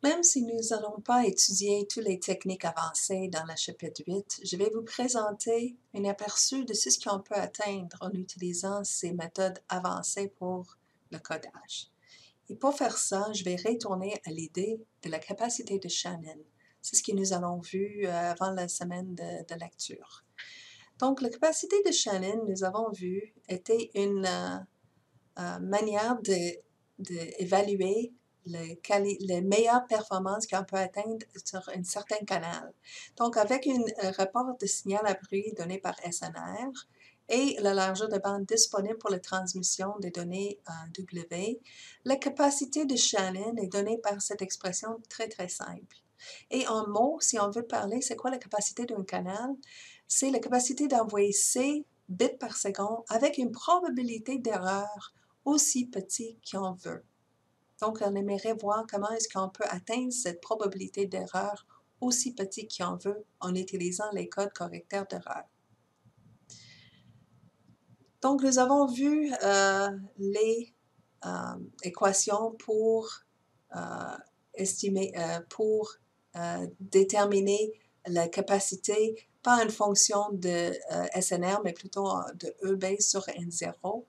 Même si nous n'allons pas étudier toutes les techniques avancées dans le chapitre 8, je vais vous présenter un aperçu de ce qu'on peut atteindre en utilisant ces méthodes avancées pour le codage. Et pour faire ça, je vais retourner à l'idée de la capacité de Shannon. C'est ce que nous avons vu avant la semaine de lecture. Donc, la capacité de Shannon, nous avons vu, était une manière d'évaluer les meilleures performances qu'on peut atteindre sur un certain canal. Donc, avec un rapport de signal à bruit donné par SNR et la largeur de bande disponible pour la transmission des données W, la capacité de Shannon est donnée par cette expression très, très simple. Et en mots, si on veut parler, c'est quoi la capacité d'un canal? C'est la capacité d'envoyer C bits par seconde avec une probabilité d'erreur aussi petite qu'on veut. Donc, on aimerait voir comment est-ce qu'on peut atteindre cette probabilité d'erreur aussi petite qu'on veut en utilisant les codes correcteurs d'erreur. Donc, nous avons vu les équations pour déterminer la capacité, pas en fonction de SNR, mais plutôt de E base sur N0.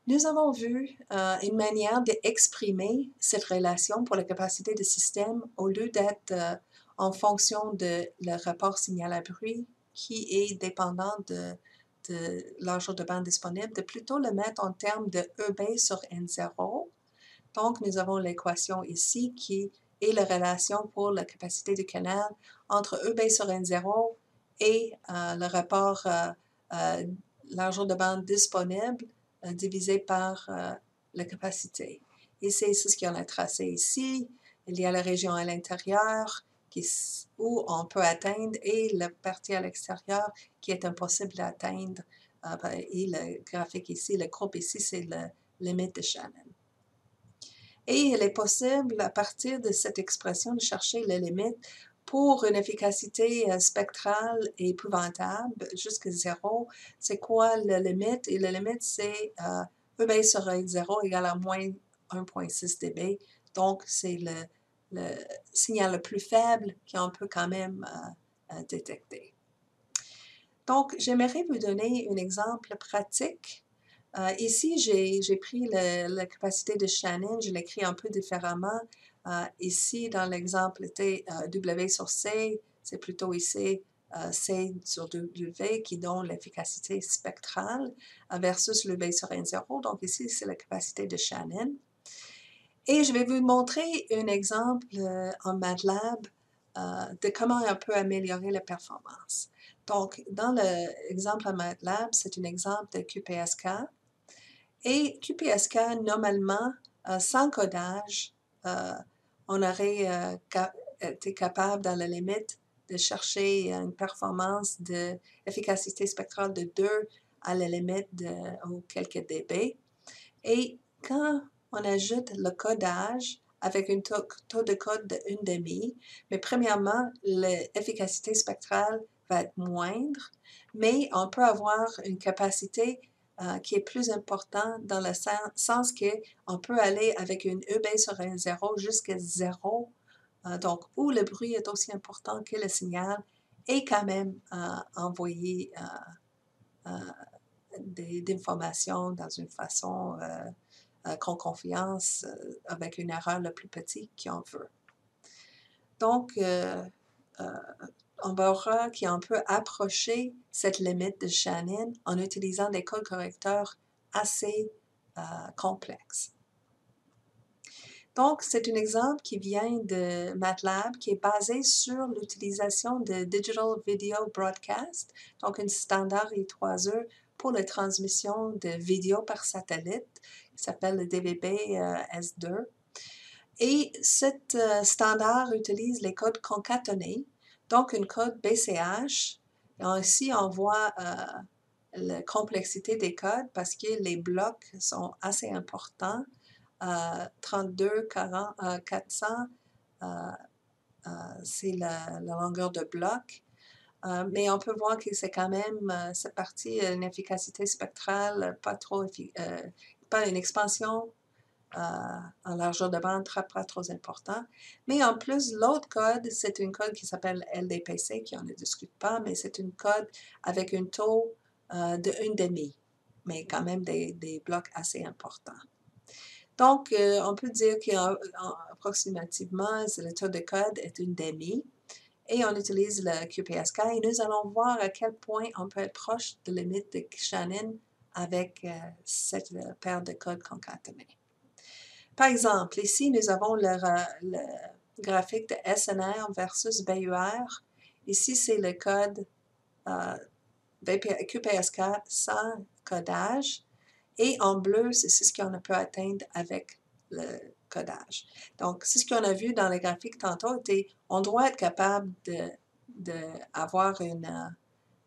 Nous avons vu une manière d'exprimer cette relation pour la capacité de système au lieu d'être en fonction de le rapport signal à bruit qui est dépendant de largeur de bande disponible, de plutôt le mettre en termes de E base sur N0. Donc, nous avons l'équation ici qui est la relation pour la capacité du canal entre E base sur N0 et le rapport largeur de bande disponible divisé par la capacité. Et c'est ce qu'on a tracé ici. Il y a la région à l'intérieur où on peut atteindre et la partie à l'extérieur qui est impossible d'atteindre. Et le graphique ici, le groupe ici, c'est la limite de Shannon. Et il est possible, à partir de cette expression, de chercher les limites pour une efficacité spectrale épouvantable jusqu'à 0. C'est quoi la limite? Et la limite, c'est E base sur 0 égale à moins 1,6 dB. Donc, c'est le signal le plus faible qu'on peut quand même détecter. Donc, j'aimerais vous donner un exemple pratique. Ici, j'ai pris la capacité de Shannon, je l'écris un peu différemment. Ici, dans l'exemple, était W sur C, c'est plutôt ici C sur W qui donne l'efficacité spectrale versus le V sur N0. Donc ici, c'est la capacité de Shannon. Et je vais vous montrer un exemple en MATLAB de comment on peut améliorer la performance. Donc, dans l'exemple en MATLAB, c'est un exemple de QPSK. Et QPSK, normalement, sans codage, on aurait été capable, dans la limite, de chercher une performance d'efficacité spectrale de 2 à la limite ou quelques dB. Et quand on ajoute le codage avec un taux de code de 1,5, mais premièrement, l'efficacité spectrale va être moindre, mais on peut avoir une capacité qui est plus importante dans le sens qu'on peut aller avec une E base sur un 0 jusqu'à 0, donc où le bruit est aussi important que le signal, et quand même envoyer d'informations dans une façon qu'on confiance avec une erreur le plus petite qu'on veut. Donc, on verra qu'on peut approcher cette limite de Shannon en utilisant des codes correcteurs assez complexes. Donc, c'est un exemple qui vient de MATLAB, qui est basé sur l'utilisation de Digital Video Broadcast, donc un standard I3E pour la transmission de vidéo par satellite, qui s'appelle le DVB-S2. Et cet standard utilise les codes concaténés, donc un code BCH. Et ici, on voit la complexité des codes parce que les blocs sont assez importants. 32, 40, 400, c'est la longueur de bloc. Mais on peut voir que c'est quand même, cette partie, une efficacité spectrale pas trop, pas une expansion en largeur de bande pas trop important. Mais en plus, l'autre code, c'est une code qui s'appelle LDPC, qui on ne discute pas, mais c'est une code avec un taux de 1,5, mais quand même des blocs assez importants. Donc, on peut dire qu'approximativement, le taux de code est 1,5. Et on utilise le QPSK et nous allons voir à quel point on peut être proche de la limite de Shannon avec cette paire de codes concaténés. Par exemple, ici, nous avons le graphique de SNR versus BUR. Ici, c'est le code QPSK sans codage. Et en bleu, c'est ce qu'on peut atteindre avec le codage. Donc, c'est ce qu'on a vu dans le graphique tantôt, on doit être capable d'avoir une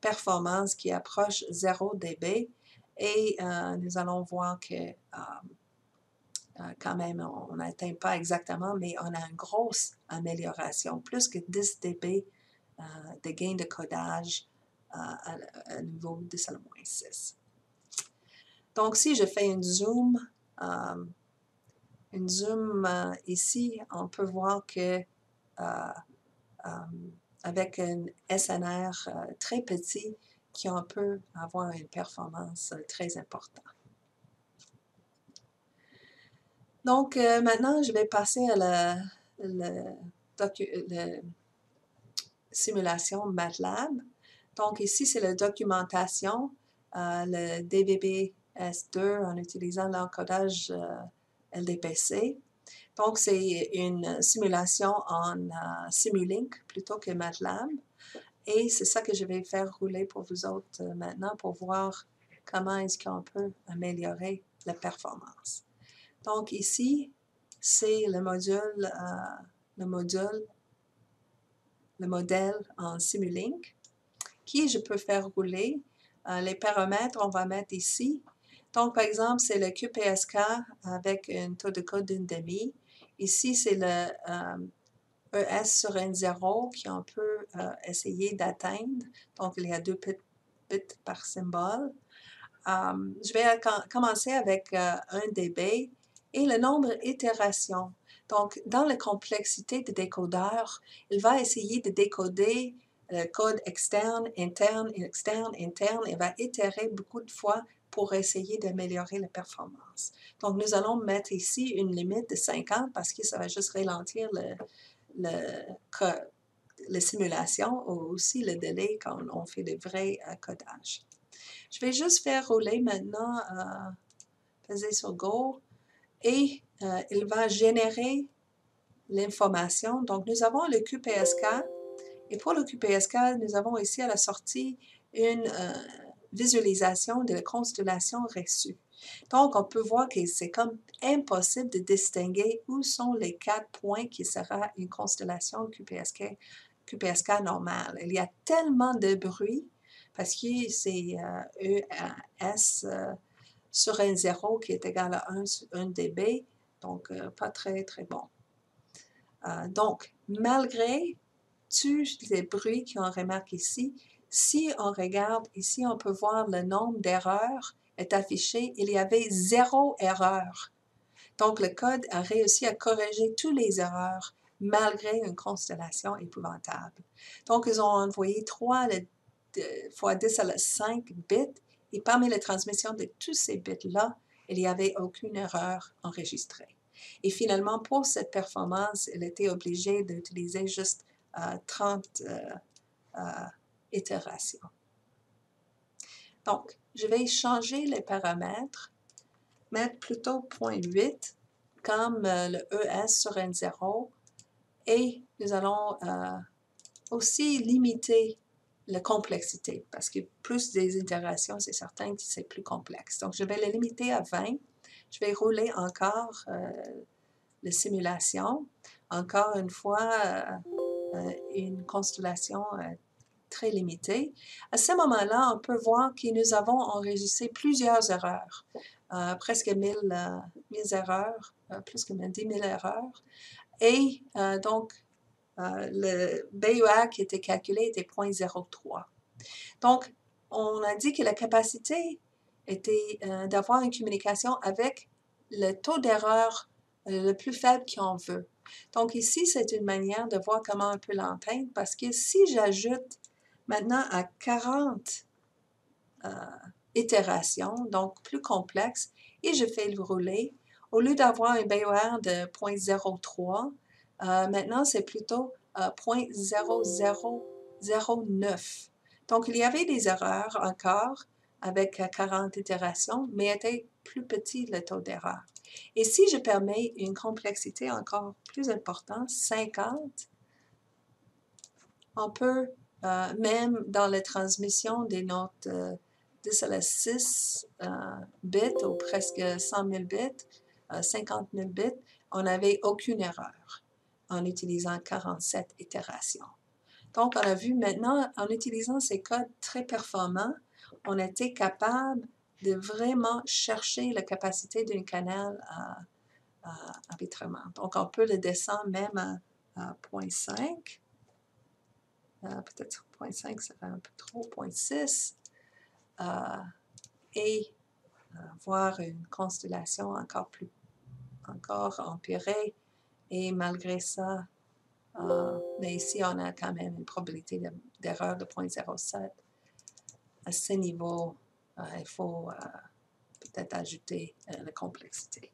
performance qui approche 0 dB et nous allons voir que quand même, on n'atteint pas exactement, mais on a une grosse amélioration, plus que 10 dB de gain de codage à niveau 10 à la moins 6. Donc, si je fais une zoom ici, on peut voir que avec un SNR très petit, qu'on peut avoir une performance très importante. Donc, maintenant, je vais passer à la simulation MATLAB. Donc, ici, c'est la documentation, le DVB-S2 en utilisant l'encodage LDPC. Donc, c'est une simulation en Simulink plutôt que MATLAB. Et c'est ça que je vais faire rouler pour vous autres maintenant pour voir comment est-ce qu'on peut améliorer la performance. Donc, ici, c'est le modèle en Simulink qui je peux faire rouler. Les paramètres, on va mettre ici. Donc, par exemple, c'est le QPSK avec un taux de code d'1,5. Ici, c'est le ES sur N0 qu'on peut essayer d'atteindre. Donc, il y a 2 bits par symbole. Je vais commencer avec 1 dB et le nombre d'itérations. Donc, dans la complexité de décodeur, il va essayer de décoder le code externe, interne, externe, interne, et va itérer beaucoup de fois pour essayer d'améliorer la performance. Donc, nous allons mettre ici une limite de 50 parce que ça va juste ralentir la simulation ou aussi le délai quand on fait des vrais codages. Je vais juste faire rouler maintenant, peser sur Go, et il va générer l'information. Donc, nous avons le QPSK, et pour le QPSK, nous avons ici à la sortie une visualisation de la constellation reçue. Donc, on peut voir que c'est comme impossible de distinguer où sont les 4 points qui sera une constellation QPSK normale. Il y a tellement de bruit parce que c'est ES sur N0 qui est égal à 1 dB, donc pas très, très bon. Donc, malgré tous les bruits qu'on remarque ici, si on regarde ici, on peut voir le nombre d'erreurs est affiché. Il y avait 0 erreur. Donc, le code a réussi à corriger toutes les erreurs malgré une constellation épouvantable. Donc, ils ont envoyé 3 fois 10 à la 5 bits et parmi les transmissions de tous ces bits-là, il n'y avait aucune erreur enregistrée. Et finalement, pour cette performance, il était obligé d'utiliser juste 30 itérations. Donc, je vais changer les paramètres, mettre plutôt 0.8 comme le ES sur N0 et nous allons aussi limiter la complexité parce que plus des itérations, c'est certain que c'est plus complexe. Donc, je vais le limiter à 20. Je vais rouler encore la simulation. Encore une fois, une constellation très limitée. À ce moment-là, on peut voir que nous avons enregistré plusieurs erreurs, presque 1000 erreurs, plus que 10 000 erreurs. Et donc, le BER qui était calculé était 0,03. Donc, on a dit que la capacité était d'avoir une communication avec le taux d'erreur le plus faible qu'on veut. Donc ici, c'est une manière de voir comment on peut l'atteindre parce que si j'ajoute maintenant à 40 itérations, donc plus complexes, et je fais le rouler, au lieu d'avoir un BER de 0,03, maintenant c'est plutôt 0,0009. Donc il y avait des erreurs encore avec 40 itérations, mais était plus petit le taux d'erreur. Et si je permets une complexité encore plus importante, 50, on peut, même dans la transmission des notes 10 à la 6 bits ou presque 100 000 bits, 50 000 bits, on n'avait aucune erreur en utilisant 47 itérations. Donc, on a vu maintenant, en utilisant ces codes très performants, on était capable de vraiment chercher la capacité d'un canal arbitrairement. Donc, on peut le descendre même à 0,5. Peut-être 0,5 serait un peu trop, 0,6. Et voir une constellation encore empirée. Et malgré ça, mais ici, on a quand même une probabilité d'erreur de 0,07. À ce niveau, il faut peut-être ajouter la complexité.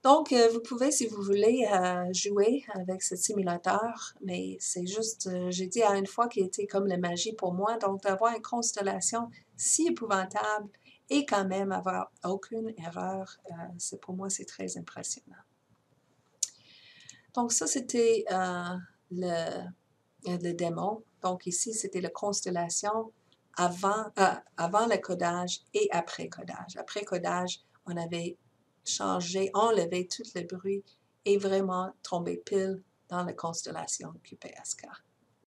Donc, vous pouvez, si vous voulez, jouer avec ce simulateur, mais c'est juste, j'ai dit à une fois qu'il était comme la magie pour moi, donc d'avoir une constellation si épouvantable et quand même avoir aucune erreur, pour moi, c'est très impressionnant. Donc, ça, c'était le démo. Donc, ici, c'était la constellation avant le codage et après codage. Après codage, on avait changé, enlevé tout le bruit et vraiment tombé pile dans la constellation QPSK.